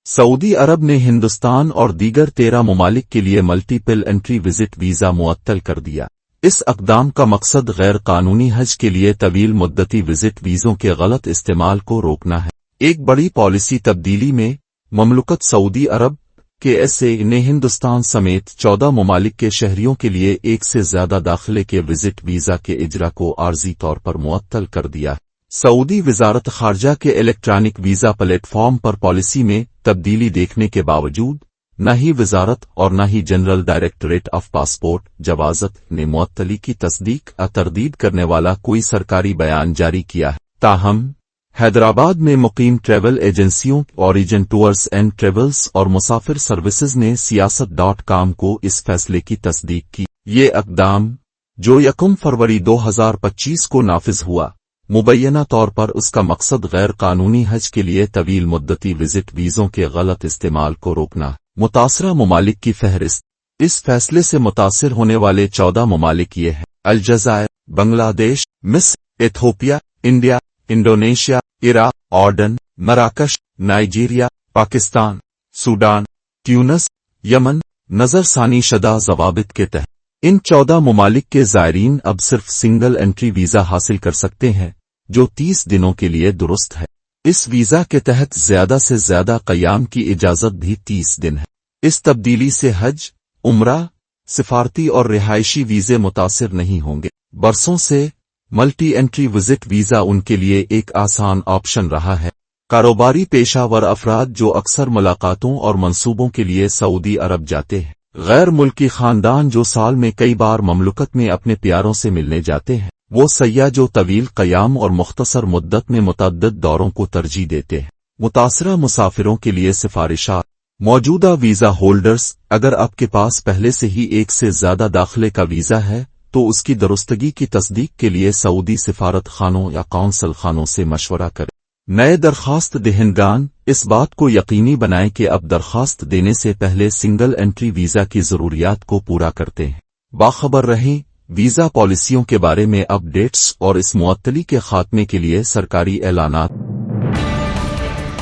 سعودی عرب نے ہندوستان اور دیگر 13 ممالک کے لیے ملٹیپل انٹری وزٹ ویزا معطل کر دیا۔ اس اقدام کا مقصد غیر قانونی حج کے لیے طویل مدتی وزٹ ویزوں کے غلط استعمال کو روکنا ہے۔ ایک بڑی پالیسی تبدیلی میں مملکت سعودی عرب کے ایس اے نے ہندوستان سمیت 14 ممالک کے شہریوں کے لیے ایک سے زیادہ داخلے کے وزٹ ویزا کے اجرا کو عارضی طور پر معطل کر دیا۔ سعودی وزارت خارجہ کے الیکٹرانک ویزا پلیٹ فارم پر پالیسی میں تبدیلی دیکھنے کے باوجود نہ ہی وزارت اور نہ ہی جنرل ڈائریکٹوریٹ آف پاسپورٹ جوازت نے معطلی کی تصدیق یا تردید کرنے والا کوئی سرکاری بیان جاری کیا ہے۔ تاہم حیدرآباد میں مقیم ٹریول ایجنسیوں اوریجن ٹورز اینڈ ٹریولز اور مسافر سروسز نے سیاست.com کو اس فیصلے کی تصدیق کی۔ یہ اقدام جو 1 فروری 2025 کو نافذ ہوا، مبینہ طور پر اس کا مقصد غیر قانونی حج کے لیے طویل مدتی وزٹ ویزوں کے غلط استعمال کو روکنا۔ متاثرہ ممالک کی فہرست۔ اس فیصلے سے متاثر ہونے والے 14 ممالک یہ ہیں: الجزائر، بنگلہ دیش، مصر، ایتھوپیا، انڈیا، انڈونیشیا، عراق، اردن، مراکش، نائجیریا، پاکستان، سوڈان، تیونس، یمن، نظر ثانی شدہ ضوابط کے تحت۔ ان 14 ممالک کے زائرین اب صرف سنگل انٹری ویزا حاصل کر سکتے ہیں، جو 30 دنوں کے لیے درست ہے۔ اس ویزا کے تحت زیادہ سے زیادہ قیام کی اجازت بھی 30 دن ہے۔ اس تبدیلی سے حج، عمرہ، سفارتی اور رہائشی ویزے متاثر نہیں ہوں گے۔ برسوں سے ملٹی انٹری وزٹ ویزا ان کے لیے ایک آسان آپشن رہا ہے۔ کاروباری پیشہ ور افراد جو اکثر ملاقاتوں اور منصوبوں کے لیے سعودی عرب جاتے ہیں، غیر ملکی خاندان جو سال میں کئی بار مملکت میں اپنے پیاروں سے ملنے جاتے ہیں، وہ سیاح جو طویل قیام اور مختصر مدت میں متعدد دوروں کو ترجیح دیتے ہیں۔ متاثرہ مسافروں کے لیے سفارشات۔ موجودہ ویزا ہولڈرز، اگر آپ کے پاس پہلے سے ہی ایک سے زیادہ داخلے کا ویزا ہے تو اس کی درستگی کی تصدیق کے لیے سعودی سفارت خانوں یا قونصل خانوں سے مشورہ کریں۔ نئے درخواست دہندگان اس بات کو یقینی بنائیں کہ اب درخواست دینے سے پہلے سنگل انٹری ویزا کی ضروریات کو پورا کرتے ہیں۔ باخبر رہیں ویزا پالیسیوں کے بارے میں اپ ڈیٹس اور اس معطلی کے خاتمے کے لیے سرکاری اعلانات